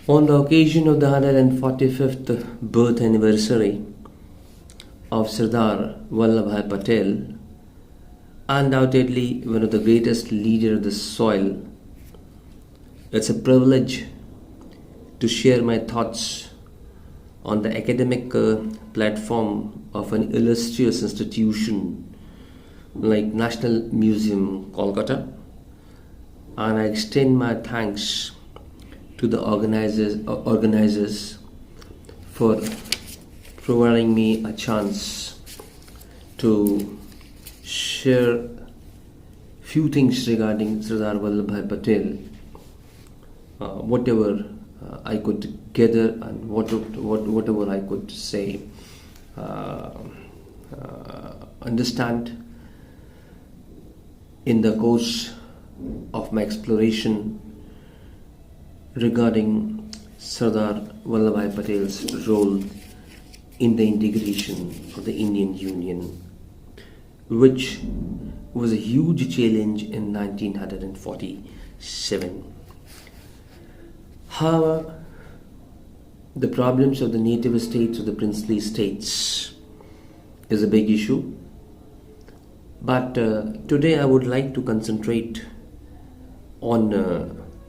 On the occasion of the 145th birth anniversary of Sardar Vallabhbhai Patel, undoubtedly one of the greatest leaders of the soil, it's a privilege to share my thoughts on the academic platform of an illustrious institution like National Museum, Kolkata, and I extend my thanks to the organizers for providing me a chance to share few things regarding Sardar Vallabhbhai Patel, whatever I could gather and whatever I could say, understand in the course of my exploration regarding Sardar Vallabhbhai Patel's role in the integration of the Indian Union, which was a huge challenge in 1947. However, the problems of the native states, of the princely states, is a big issue. But today I would like to concentrate on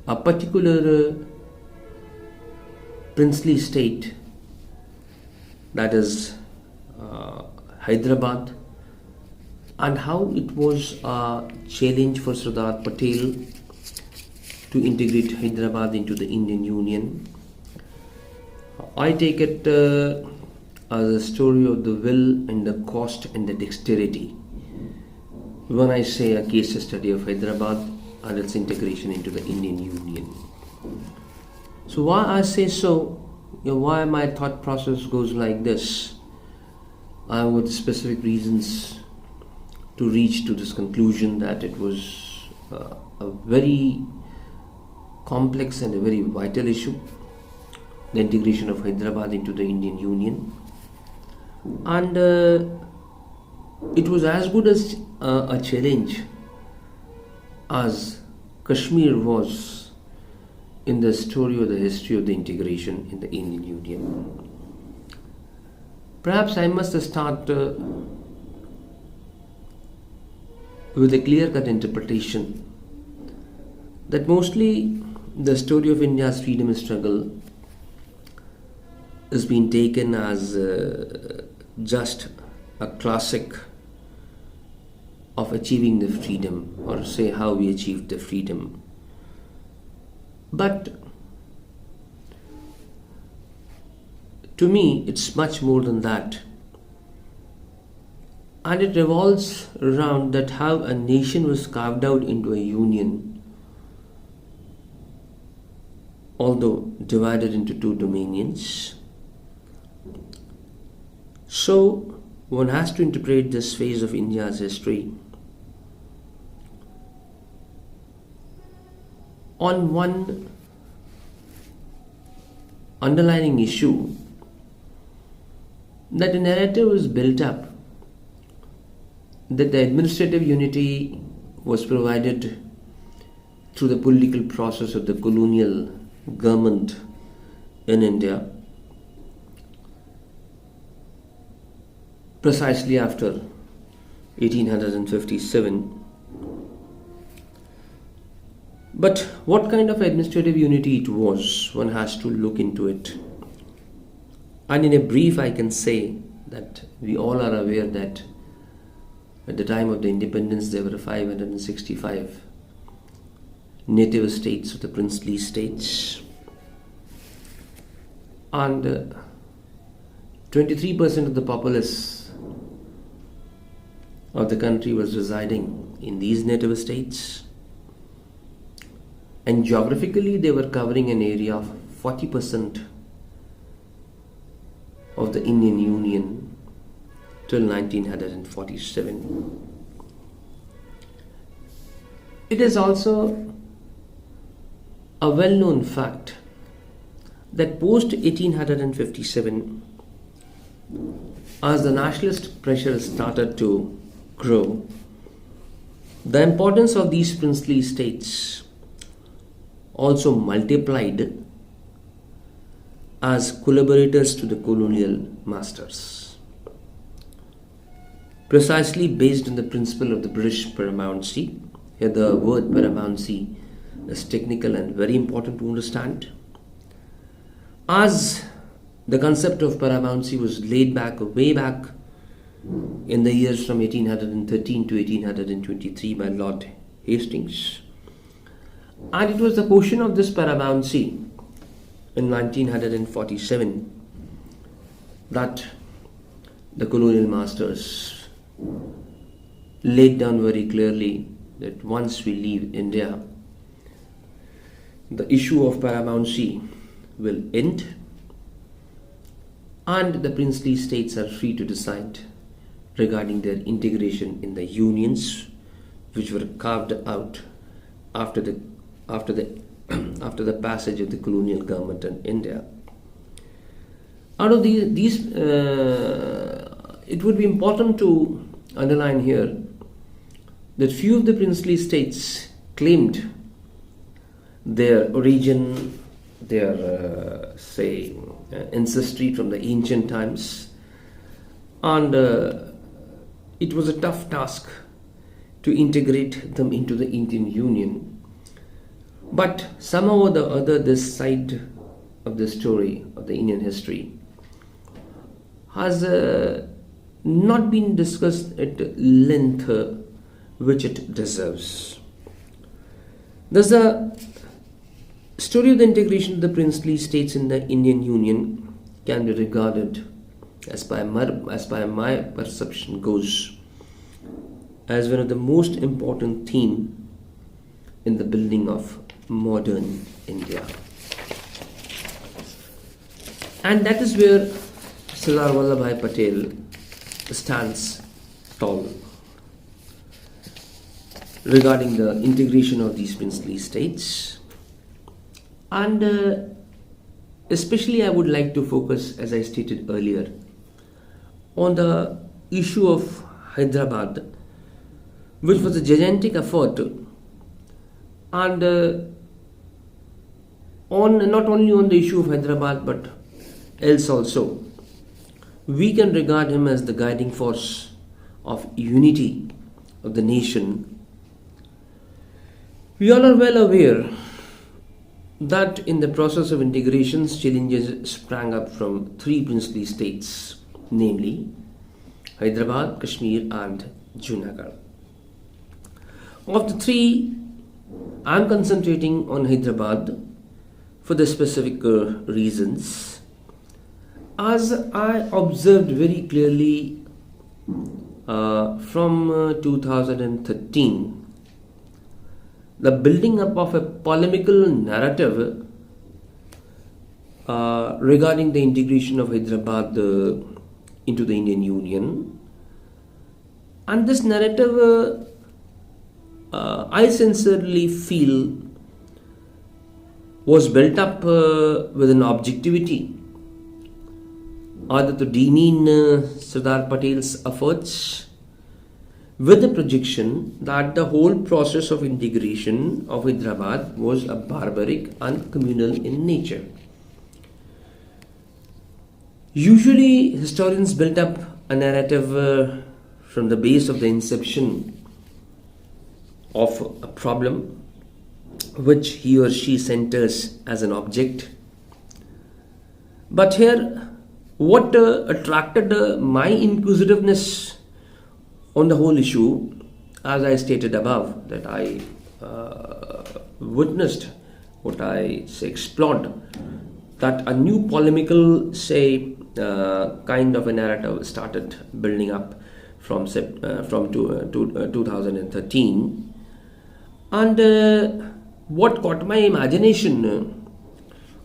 a particular princely state, that is Hyderabad, and how it was a challenge for Sardar Patel to integrate Hyderabad into the Indian Union. I take it as a story of the will and the cost and the dexterity when I say a case study of Hyderabad and its integration into the Indian Union. So why I say so, why my thought process goes like this, I have got specific reasons to reach to this conclusion that it was a very complex and a very vital issue, the integration of Hyderabad into the Indian Union, and it was as good as a challenge as Kashmir was in the story or the history of the integration in the Indian Union. Perhaps I must start with a clear-cut interpretation that mostly the story of India's freedom struggle is being taken as just a classic of achieving the freedom, or say how we achieved the freedom. But to me, it's much more than that. And it revolves around that how a nation was carved out into a union, although divided into two dominions. So one has to interpret this phase of India's history on one underlying issue, that a narrative was built up that the administrative unity was provided through the political process of the colonial government in India precisely after 1857. But what kind of administrative unity it was, one has to look into it. And in a brief, I can say that we all are aware that at the time of the independence there were 565 native states of the princely states, and 23% of the populace of the country was residing in these native states, and geographically they were covering an area of 40% of the Indian Union till 1947. It is also a well-known fact that post 1857, as the nationalist pressure started to grow, the importance of these princely states also multiplied as collaborators to the colonial masters. Precisely based on the principle of the British paramountcy, here the word paramountcy is technical and very important to understand. As the concept of paramountcy was laid back way back in the years from 1813 to 1823 by Lord Hastings, and it was the question of this paramountcy in 1947 that the colonial masters laid down very clearly that once we leave India, the issue of paramountcy will end and the princely states are free to decide regarding their integration in the unions which were carved out after the after the passage of the colonial government in India. Out of these it would be important to underline here that few of the princely states claimed their origin, their ancestry from the ancient times, and it was a tough task to integrate them into the Indian Union. But somehow or the other, this side of the story of the Indian history has not been discussed at length which it deserves. Thus, the story of the integration of the princely states in the Indian Union can be regarded, as by my perception goes, as one of the most important themes in the building of modern India. And that is where Sardar Vallabhbhai Patel stands tall regarding the integration of these princely states. And especially I would like to focus, as I stated earlier, on the issue of Hyderabad, which was a gigantic effort, and not only on the issue of Hyderabad but else also. We can regard him as the guiding force of unity of the nation. We all are well aware that in the process of integrations, challenges sprang up from three princely states, namely Hyderabad, Kashmir and Junagadh. Of the three, I am concentrating on Hyderabad for the specific reasons. As I observed very clearly from 2013, the building up of a polemical narrative regarding the integration of Hyderabad into the Indian Union, and this narrative I sincerely feel was built up with an objectivity, either to demean Sardar Patel's efforts, with the projection that the whole process of integration of Hyderabad was a barbaric and communal in nature. Usually historians build up a narrative from the base of the inception of a problem which he or she centers as an object. But here, what attracted my inquisitiveness on the whole issue, as I stated above, that I witnessed, what I explored, that a new polemical kind of a narrative started building up from 2013. And what caught my imagination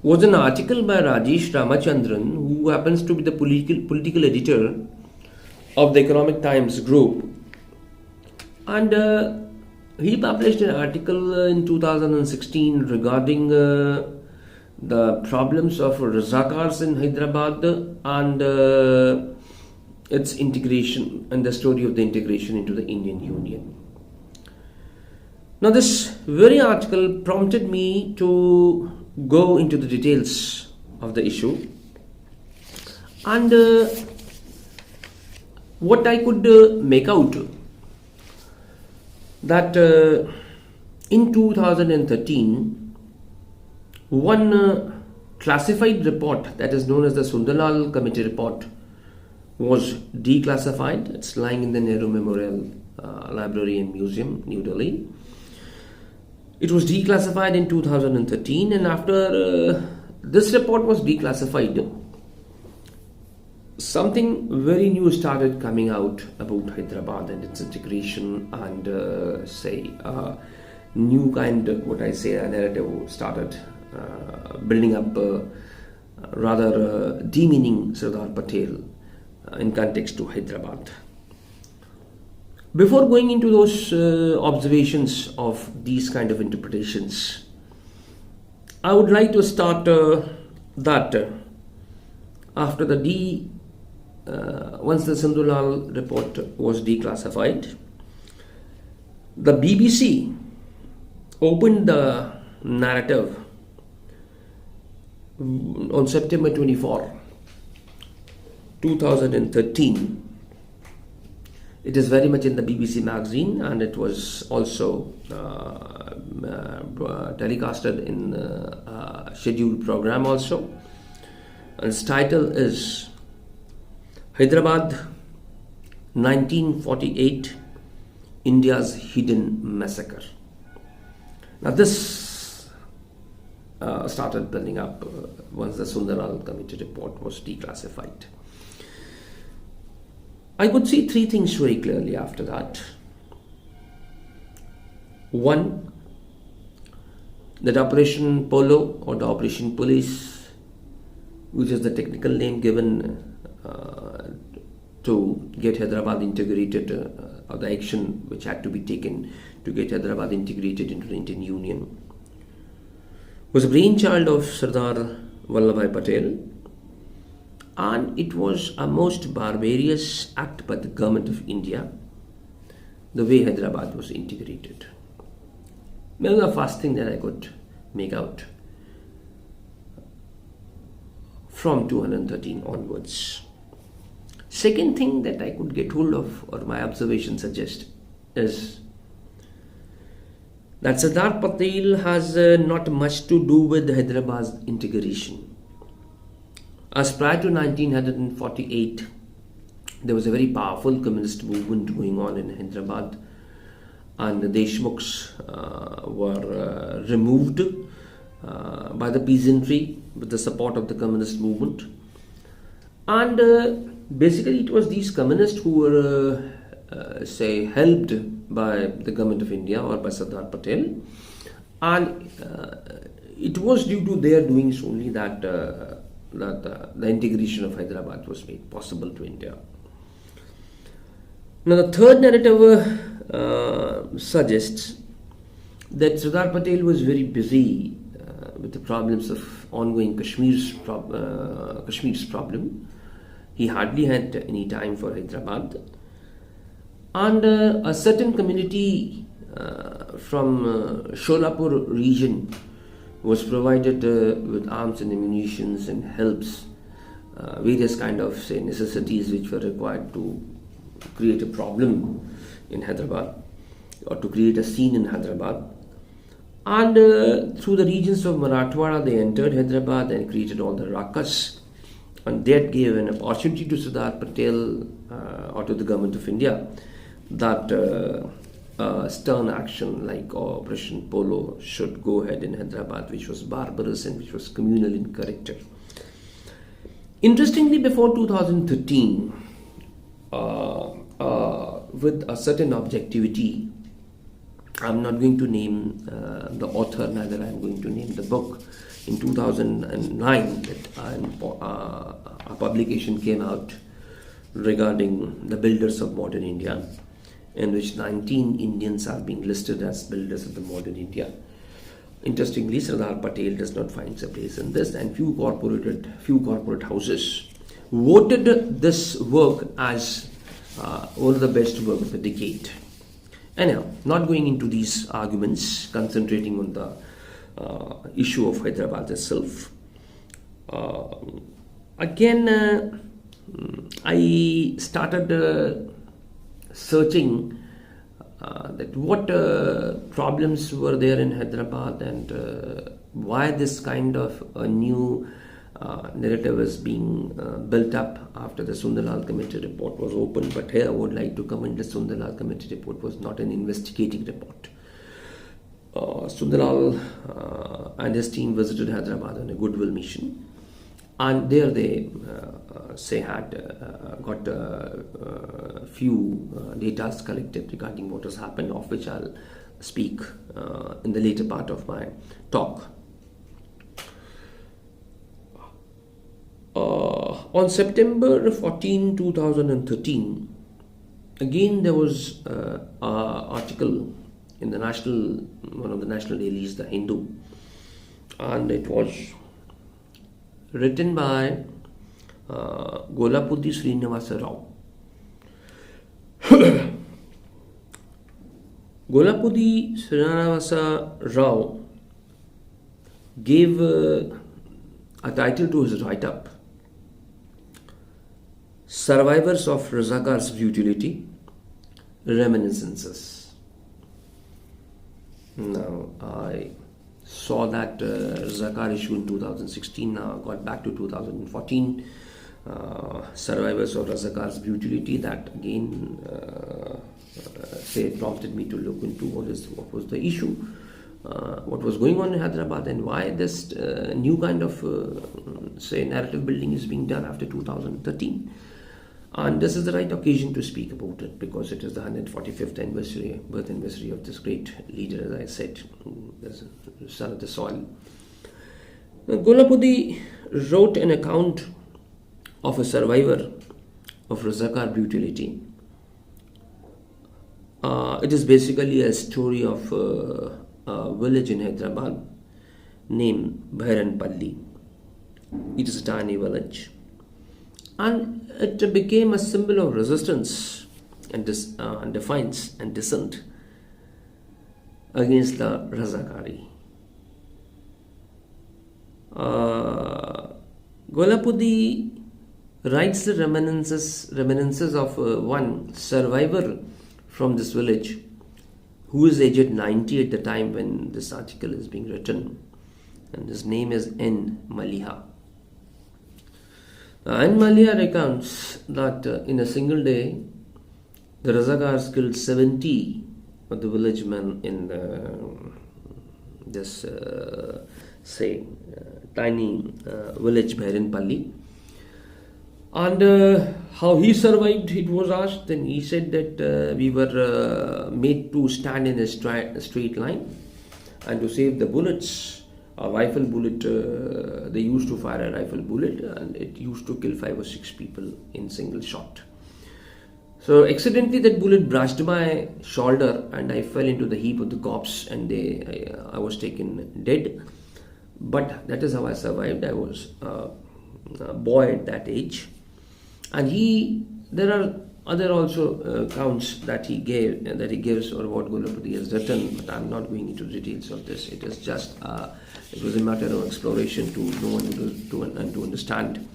was an article by Rajesh Ramachandran, who happens to be the political editor of the Economic Times group. And he published an article in 2016 regarding the problems of Razakars in Hyderabad and its integration and the story of the integration into the Indian Union. Now, this very article prompted me to go into the details of the issue. And what I could make out that in 2013, one classified report that is known as the Sundarlal Committee report was declassified. It's lying in the Nehru Memorial Library and Museum, New Delhi. It was declassified in 2013, and after this report was declassified, something very new started coming out about Hyderabad and its integration, and new kind of a narrative started building up, rather demeaning Sardar Patel in context to Hyderabad. Before going into those observations of these kind of interpretations, I would like to start that after the once the Sundarlal report was declassified, the BBC opened the narrative on September 24, 2013. It is very much in the BBC magazine, and it was also telecasted in a scheduled program also. And its title is Hyderabad 1948, India's Hidden Massacre. Now this started building up once the Sundarlal Committee report was declassified. I could see three things very clearly after that. One, that Operation Polo or the Operation Police, which is the technical name given to get Hyderabad integrated, or the action which had to be taken to get Hyderabad integrated into the Indian Union, was a brainchild of Sardar Vallabhbhai Patel, and it was a most barbarous act by the government of India, the way Hyderabad was integrated. That was the first thing that I could make out from 2013 onwards. Second thing that I could get hold of, or my observation suggests, is that Sardar Patel has not much to do with Hyderabad's integration. As prior to 1948, there was a very powerful communist movement going on in Hyderabad, and the Deshmukhs were removed by the peasantry with the support of the communist movement. And basically it was these communists who were helped by the government of India or by Sardar Patel, and it was due to their doings only that the integration of Hyderabad was made possible to India. Now the third narrative suggests that Sardar Patel was very busy with the problems of ongoing Kashmir's problem. He hardly had any time for Hyderabad, and a certain community from Sholapur region was provided with arms and ammunitions and helps, various kind of necessities which were required to create a problem in Hyderabad or to create a scene in Hyderabad. And through the regions of Marathwada, they entered Hyderabad and created all the ruckus, and that gave an opportunity to Sardar Patel or to the government of India that stern action like Operation Polo should go ahead in Hyderabad, which was barbarous and which was communal in character. Interestingly, before 2013, with a certain objectivity, I'm not going to name the author, neither I'm going to name the book. In 2009, a publication came out regarding the builders of modern India, in which 19 Indians are being listed as builders of the modern India. Interestingly, Sardar Patel does not find a place in this, and few corporate houses voted this work as one of the best work of the decade. Anyhow, not going into these arguments, concentrating on the issue of Hyderabad itself. Uh, Again, I started searching that what problems were there in Hyderabad, and why this kind of a new narrative is being built up after the Sundarlal Committee report was opened. But here I would like to comment the Sundarlal Committee report was not an investigating report. Sundarlal and his team visited Hyderabad on a goodwill mission, and there they had got a few data collected regarding what has happened, of which I'll speak in the later part of my talk. On September 14, 2013, again there was an article in the one of the national dailies, The Hindu, and it was written by Golapudi Srinivasa Rao. Golapudi Srinivasa Rao gave a title to his write-up, Survivors of Razakar's Brutality, Reminiscences. Now, I saw that Razakar issue in 2016, now got back to 2014. Survivors of Razakar's Brutality, that again prompted me to look into what was the issue, what was going on in Hyderabad, and why this new kind of narrative building is being done after 2013. And this is the right occasion to speak about it, because it is the 145th birth anniversary of this great leader, as I said, the son of the soil. Golapudi wrote an account of a survivor of Razakar brutality. It is basically a story of a village in Hyderabad named Bhairanpalli. It is a tiny village, and it became a symbol of resistance and defiance and dissent against the Razakari. Golapudi writes the reminiscences of one survivor from this village who is aged 90 at the time when this article is being written, and his name is N. Maliha. N. Maliha recounts that in a single day, the Razakars killed 70 of the village men in this tiny village Bhairanpalli. And how he survived, it was asked, and he said that we were made to stand in a straight line, and to save the bullets, a rifle bullet, they used to fire a rifle bullet, and it used to kill 5 or 6 people in single shot. So accidentally that bullet brushed my shoulder, and I fell into the heap of the corpse, and I was taken dead. But that is how I survived. I was a boy at that age. And there are other also accounts that he gives, or what Golapudi has written, but I'm not going into the details of this. It is just, it was a matter of exploration to know and to understand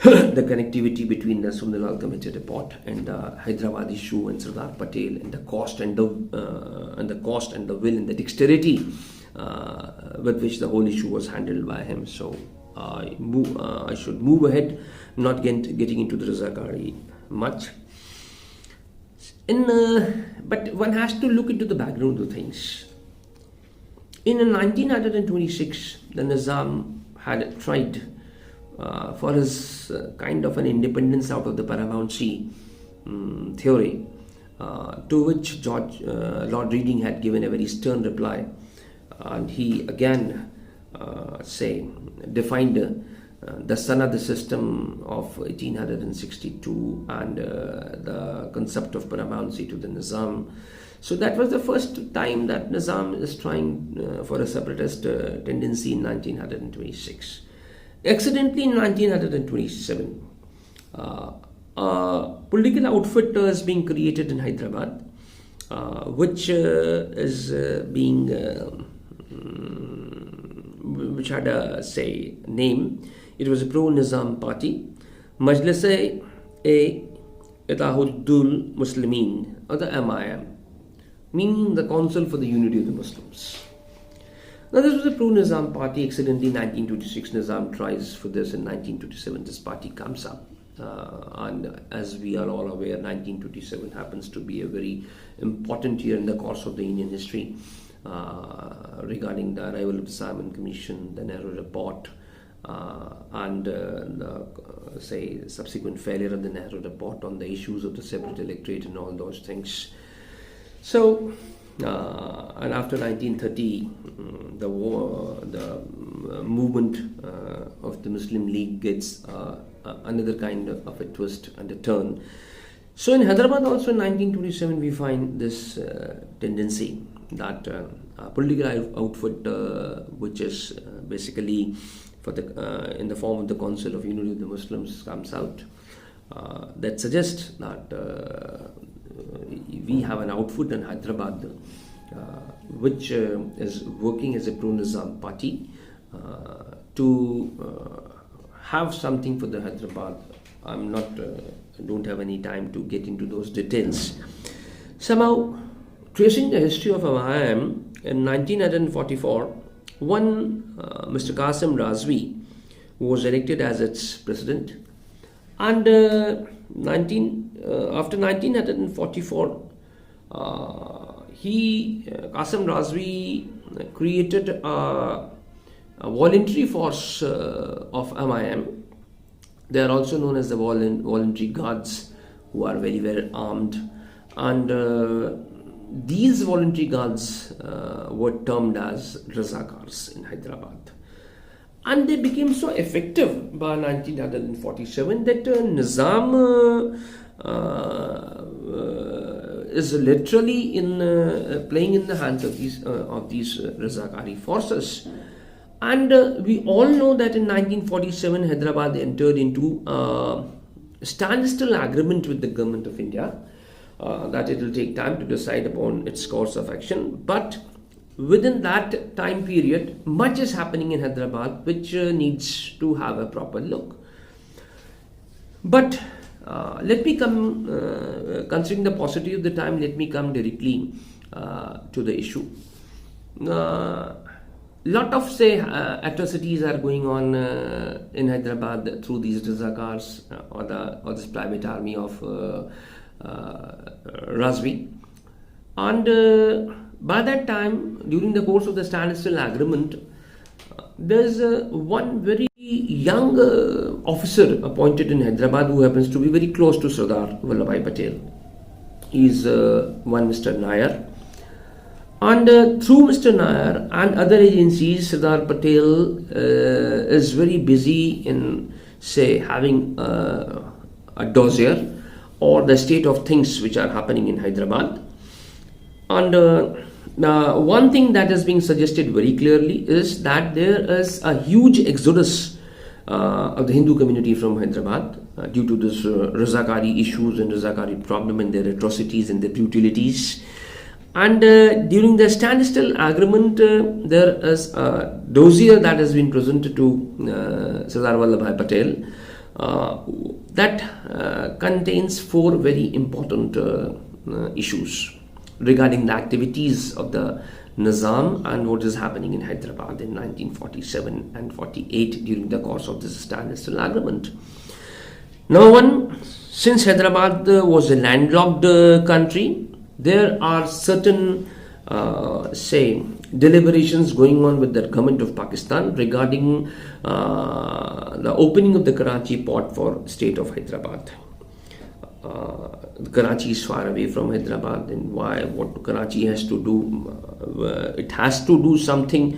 the connectivity between the Sundarlal Committee report and the Hyderabad issue and Sardar Patel, and the cost and the will and the dexterity with which the whole issue was handled by him. So I should move ahead, not getting into the Razakari much. But one has to look into the background of things. In 1926, the Nizam had tried for his kind of an independence out of the paramountcy theory, to which Lord Reading had given a very stern reply, and he again defined the Sanad system of 1862 and the concept of paramountcy to the Nizam. So that was the first time that Nizam is trying for a separatist tendency in 1926. Accidentally in 1927, a political outfit is being created in Hyderabad, which which had a name. it was a pro-Nizam party. Majlis-e-Ittihadul Muslimin, or the MIM, meaning the Council for the Unity of the Muslims. Now, this was a pro-Nizam party. Accidentally, 1926, Nizam tries for this. In 1927, this party comes up. And as we are all aware, 1927 happens to be a very important year in the course of the Indian history regarding the arrival of the Simon Commission, the Nehru Report, and the subsequent failure of the Nehru Report on the issues of the separate electorate and all those things. So, and after 1930, the movement of the Muslim League gets another kind of a twist and a turn. So in Hyderabad also in 1927 we find this tendency that a political outfit which is basically for the in the form of the Council of Unity of the Muslims comes out that suggests that we have an outfit in Hyderabad which is working as a pro-Nizam party to have something for the Hyderabad. I don't have any time to get into those details. Somehow, tracing the history of MIM, in 1944, one Mr. Qasim Razvi was elected as its president, and after 1944, Qasim Razvi created a voluntary force of MIM. They are also known as the voluntary guards, who are very well armed, and these voluntary guards were termed as Razakars in Hyderabad, and they became so effective by 1947 that Nizam is literally playing in the hands of these Razakari forces. And we all know that in 1947 Hyderabad entered into a standstill agreement with the government of India, that it will take time to decide upon its course of action. But within that time period, much is happening in Hyderabad which needs to have a proper look. But let me come, considering the paucity of the time, let me come directly to the issue. Lot of atrocities are going on in Hyderabad through these Razakars or this private army of Razvi, and by that time, during the course of the standstill agreement, there's one very young officer appointed in Hyderabad who happens to be very close to Sardar Vallabhbhai Patel. He's one Mr. Nair. And through Mr. Nair and other agencies, Sardar Patel is very busy in, having a dossier or the state of things which are happening in Hyderabad. And one thing that is being suggested very clearly is that there is a huge exodus of the Hindu community from Hyderabad due to this Razakari issues and Razakari problem and their atrocities and their brutalities. And during the standstill agreement, there is a dossier that has been presented to Sardar Vallabhbhai Patel that contains 4 very important issues regarding the activities of the Nizam and what is happening in Hyderabad in 1947 and 48 during the course of this standstill agreement. Number one, since Hyderabad was a landlocked country, there are certain, deliberations going on with the government of Pakistan regarding the opening of the Karachi port for state of Hyderabad. Karachi is far away from Hyderabad, and what Karachi has to do, it has to do something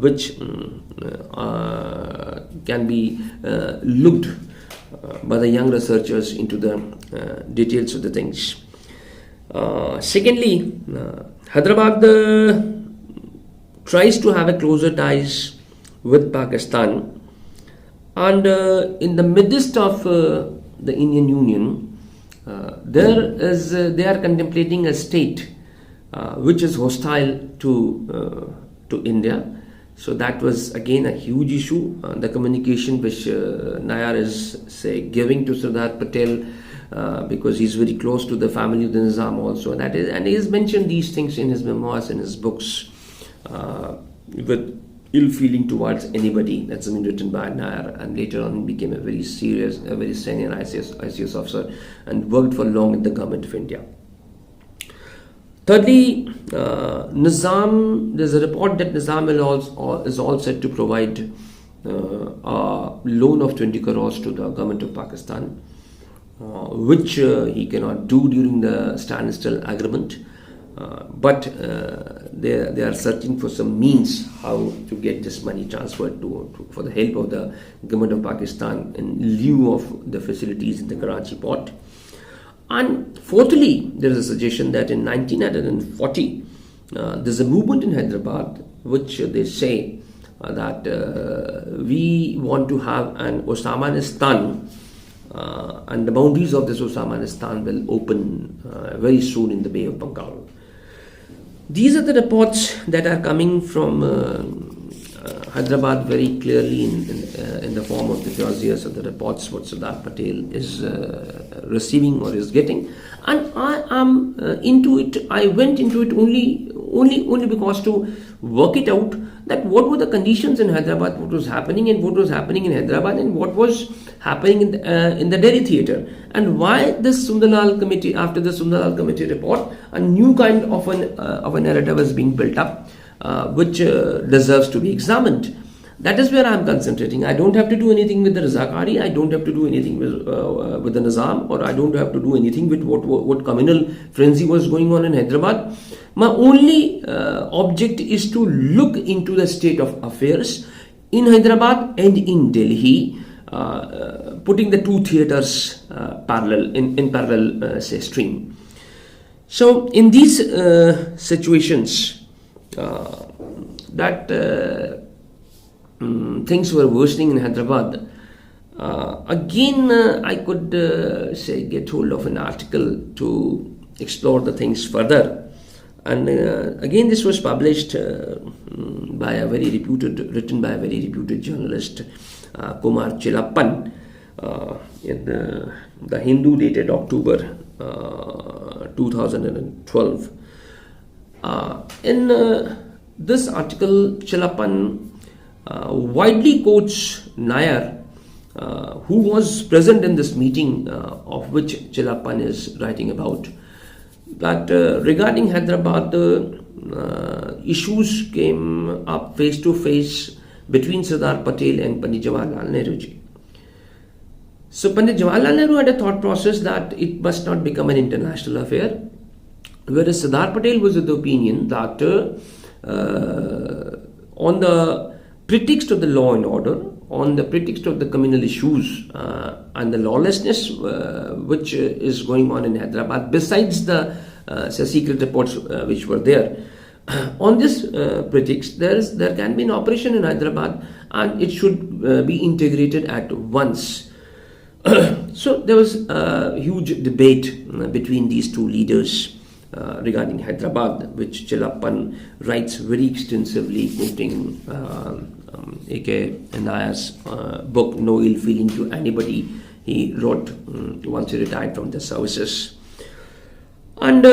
which can be looked by the young researchers into the details of the things. Secondly, Hyderabad tries to have a closer ties with Pakistan, and in the midst of the Indian Union, they are contemplating a state which is hostile to India, So that was again a huge issue. The communication which Nayar is giving to Sardar Patel, because he's very close to the family of the Nizam also. That is, and he has mentioned these things in his memoirs and his books, with ill feeling towards anybody. That's been written by Nayar, and later on became a very senior ICS officer, and worked for long in the government of India. Thirdly, Nizam, there's a report that Nizam is all set to provide a loan of 20 crores to the government of Pakistan, which he cannot do during the standstill agreement. But they are searching for some means how to get this money transferred for the help of the government of Pakistan in lieu of the facilities in the Karachi port. And fourthly, there is a suggestion that in 1940, there's a movement in Hyderabad which they say that we want to have an Osmanistan, and the boundaries of this Osmanistan will open very soon in the Bay of Bengal. These are the reports that are coming from Hyderabad very clearly in the form of the dossiers or the reports what Sardar Patel is receiving or is getting, and I am into it. I went into it only because to work it out that what were the conditions in Hyderabad, what was happening in Hyderabad, and what was happening in the Delhi theatre, and why this Sundarlal committee, after the Sundarlal committee report, a new kind of a narrative is being built up, which deserves to be examined. That is where I am concentrating. I don't have to do anything with the Razakari. I don't have to do anything with the Nizam, or I don't have to do anything with what communal frenzy was going on in Hyderabad. My only object is to look into the state of affairs in Hyderabad and in Delhi, putting the two theatres in parallel stream. So in these situations, that things were worsening in Hyderabad. Again, I could get hold of an article to explore the things further. And again, this was published written by a very reputed journalist, Kumar Chilappan, in the Hindu, dated October 2012. In this article, Chilappan widely quotes Nayar, who was present in this meeting of which Chilappan is writing about, that regarding Hyderabad, issues came up face to face between Sardar Patel and Pandit Jawaharlal Nehru ji. So Pandit Jawaharlal Nehru had a thought process that it must not become an international affair, whereas Sardar Patel was of the opinion that on the pretext of the law and order, on the pretext of the communal issues and the lawlessness which is going on in Hyderabad, besides the secret reports which were there, on this pretext, there can be an operation in Hyderabad and it should be integrated at once. So there was a huge debate between these two leaders regarding Hyderabad, which Chilappan writes very extensively, quoting A.K. Nayar's book No Ill Feeling to Anybody. He wrote once he retired from the services. And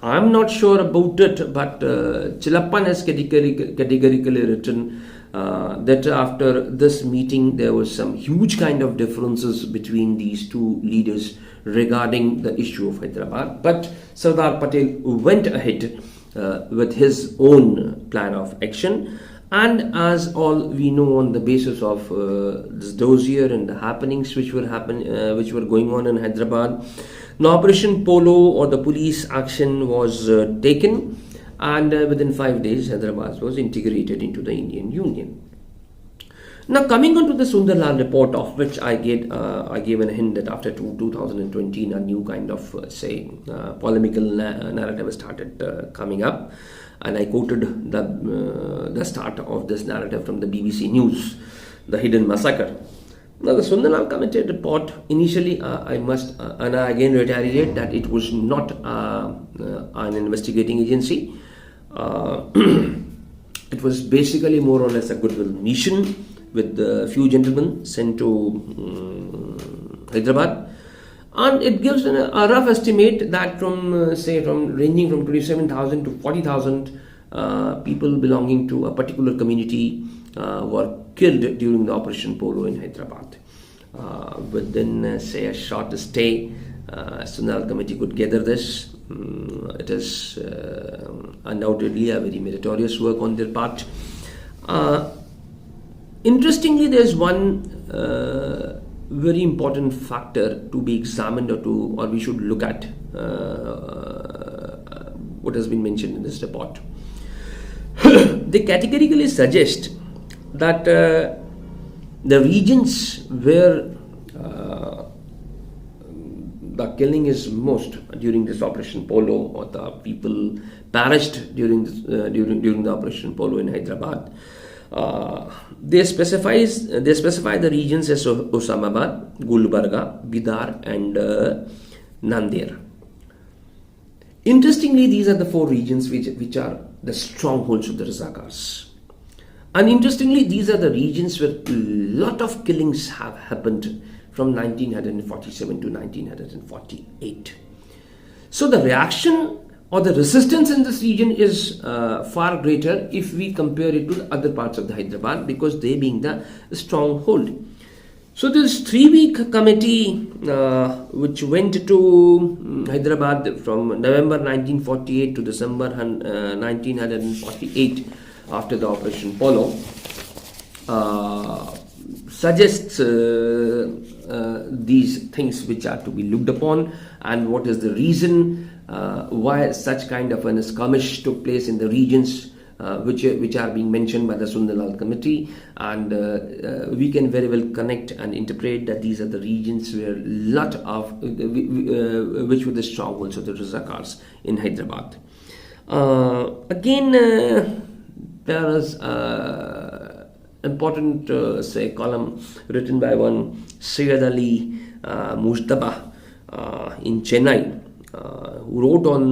I'm not sure about it, but Chilappan has categorically written that after this meeting there was some huge kind of differences between these two leaders regarding the issue of Hyderabad. But Sardar Patel went ahead with his own plan of action, and as all we know, on the basis of this dossier and the happenings which were going on in Hyderabad, the Operation Polo, or the police action, was taken, and within 5 days Hyderabad was integrated into the Indian Union. Now, coming on to the Sundarlal report, of which I gave a hint that after 2020 a new kind of polemical narrative started coming up, and I quoted the start of this narrative from the BBC News, the Hidden Massacre. Now, the Sundarlal Committee report, initially I must, and I again reiterate that it was not an investigating agency. Uh, it was basically more or less a goodwill mission with a few gentlemen sent to Hyderabad, and it gives a rough estimate that from ranging from 27,000 to 40,000 people belonging to a particular community were killed during the Operation Polo in Hyderabad. Within a short stay, Sunal committee could gather this. It is undoubtedly a very meritorious work on their part. Interestingly, there is one very important factor to be examined, or we should look at what has been mentioned in this report. They categorically suggest that the regions where the killing is most during this Operation Polo, or the people perished during the Operation Polo in Hyderabad, they specify the regions as Osmanabad, Gulbarga, Bidar, and Nandir. Interestingly, these are the four regions which are the strongholds of the Razakars. And interestingly, these are the regions where a lot of killings have happened from 1947 to 1948. So the reaction or the resistance in this region is far greater if we compare it to the other parts of the Hyderabad, because they being the stronghold. So this 3-week committee which went to Hyderabad from November 1948 to December 1948 after the Operation Polo suggests these things which are to be looked upon, and what is the reason why such kind of an skirmish took place in the regions which are being mentioned by the Sunderlal committee, and we can very well connect and interpret that these are the regions where lot of which were the strongholds of the Razakars in Hyderabad. Again, there is important column written by one Syed Ali Mujtaba in Chennai, who wrote on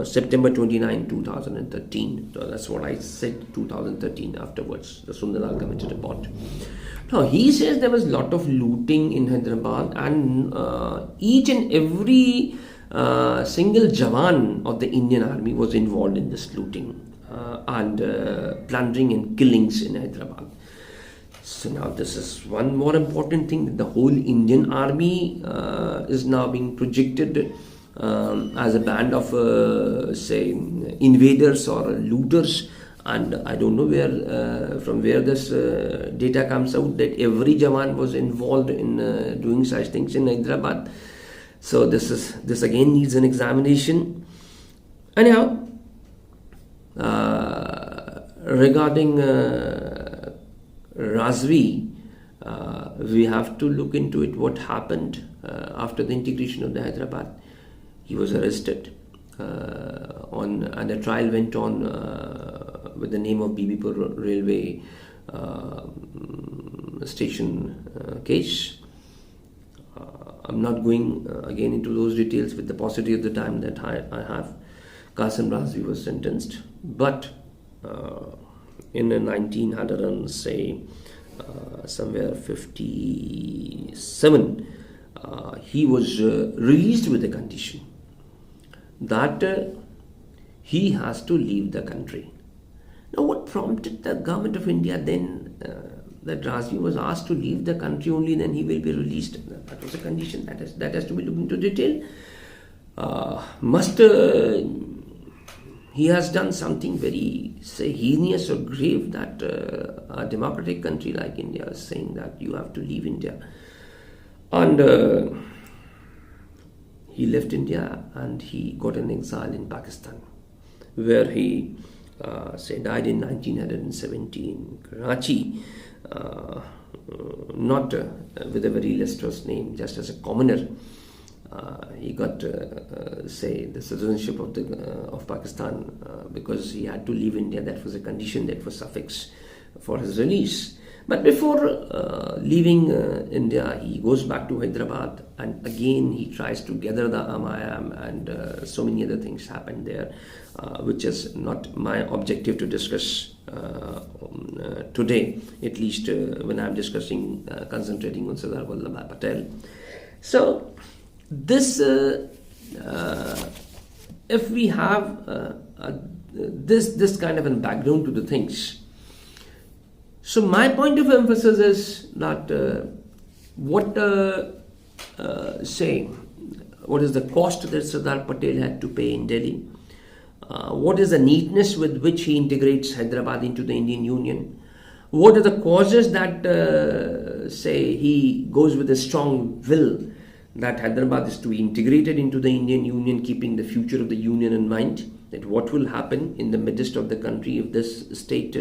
September 29, 2013. So that's what I said, 2013 afterwards, the Sunderlal Committee report. Now, he says there was a lot of looting in Hyderabad, and each and every single Jawan of the Indian Army was involved in this looting and plundering and killings in Hyderabad. So now this is one more important thing, that the whole Indian Army is now being projected as a band of invaders or looters, and I don't know from where this data comes out that every Jawan was involved in doing such things in Hyderabad. So this again needs an examination. Anyhow, regarding Razvi, we have to look into it, what happened after the integration of the Hyderabad. He was arrested and a trial went on with the name of Bibipur Railway Station case. I'm not going again into those details with the paucity of the time that I have. Qasim Razvi was sentenced, but in 1900 somewhere 57, he was released with a condition that he has to leave the country. Now, what prompted the government of India then that Razvi was asked to leave the country, only then he will be released? That was a condition that has to be looked into detail. He has done something very, heinous or grave, that a democratic country like India is saying that you have to leave India. And he left India and he got an exile in Pakistan, where he died in 1917 in Karachi, not with a very illustrious name, just as a commoner. He got the citizenship of Pakistan because he had to leave India. That was a condition that was affixed for his release. But before leaving India, he goes back to Hyderabad, and again he tries to gather the Amayam, and so many other things happen there, which is not my objective to discuss today, at least when I'm discussing, concentrating on Sardar Vallabhbhai Patel. So, this, if we have this kind of a background to the things, so my point of emphasis is that what is the cost that Sardar Patel had to pay in Delhi? What is the neatness with which he integrates Hyderabad into the Indian Union? What are the causes that he goes with a strong will that Hyderabad is to be integrated into the Indian Union, keeping the future of the Union in mind? That what will happen in the midst of the country if this state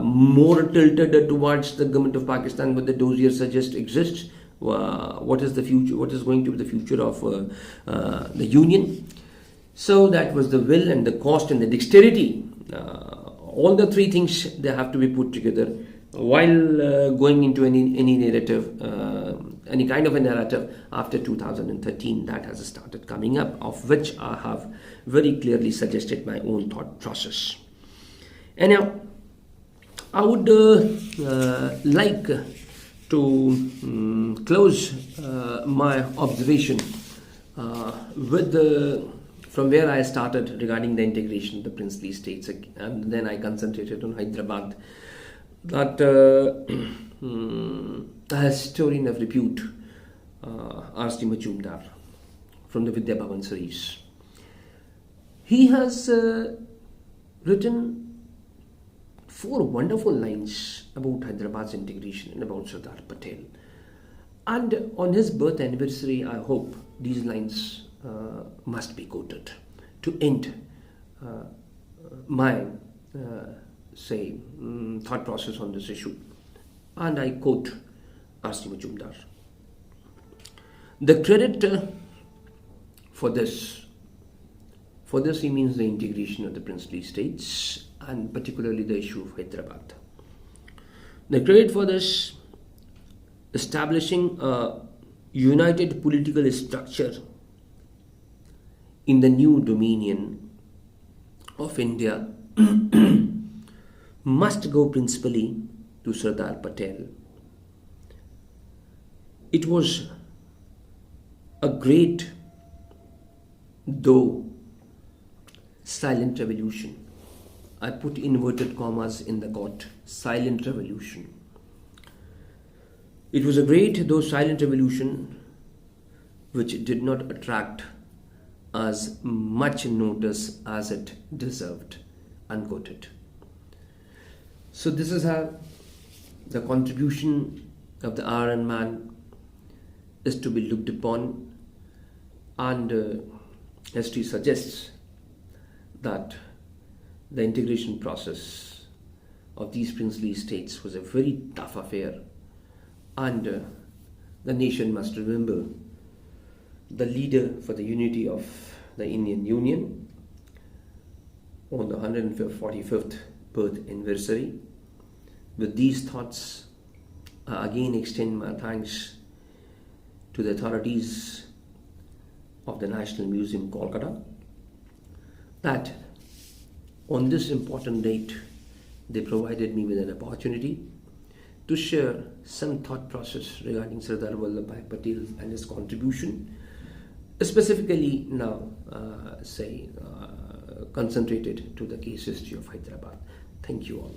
more tilted towards the government of Pakistan, what the dossier suggests exists? What is the future? What is going to be the future of the Union? So that was the will and the cost and the dexterity. All the three things, they have to be put together while going into any narrative, any kind of a narrative after 2013 that has started coming up, of which I have very clearly suggested my own thought process. And now, I would like to close my observation with from where I started regarding the integration of the princely states, and then I concentrated on Hyderabad. That a historian of repute, R.C. Majumdar, from the Vidya Bhavan series, he has written 4 wonderful lines about Hyderabad's integration and about Sardar Patel. And on his birth anniversary, I hope these lines must be quoted to end my thought process on this issue. And I quote R.C. Majumdar. The credit for this he means the integration of the princely states, and particularly the issue of Hyderabad. The credit for this, establishing a united political structure in the new dominion of India, must go principally to Sardar Patel. It was a great, though silent revolution. I put inverted commas in the quote, silent revolution. It was a great, though silent revolution, which did not attract as much notice as it deserved, unquoted. So this is how the contribution of the Iron Man is to be looked upon, and history suggests that the integration process of these princely states was a very tough affair, and the nation must remember the leader for the unity of the Indian Union on the 145th birth anniversary. With these thoughts, I again extend my thanks to the authorities of the National Museum, Kolkata, that on this important date they provided me with an opportunity to share some thought process regarding Sardar Vallabhbhai Patel and his contribution, specifically now concentrated to the case history of Hyderabad. Thank you all.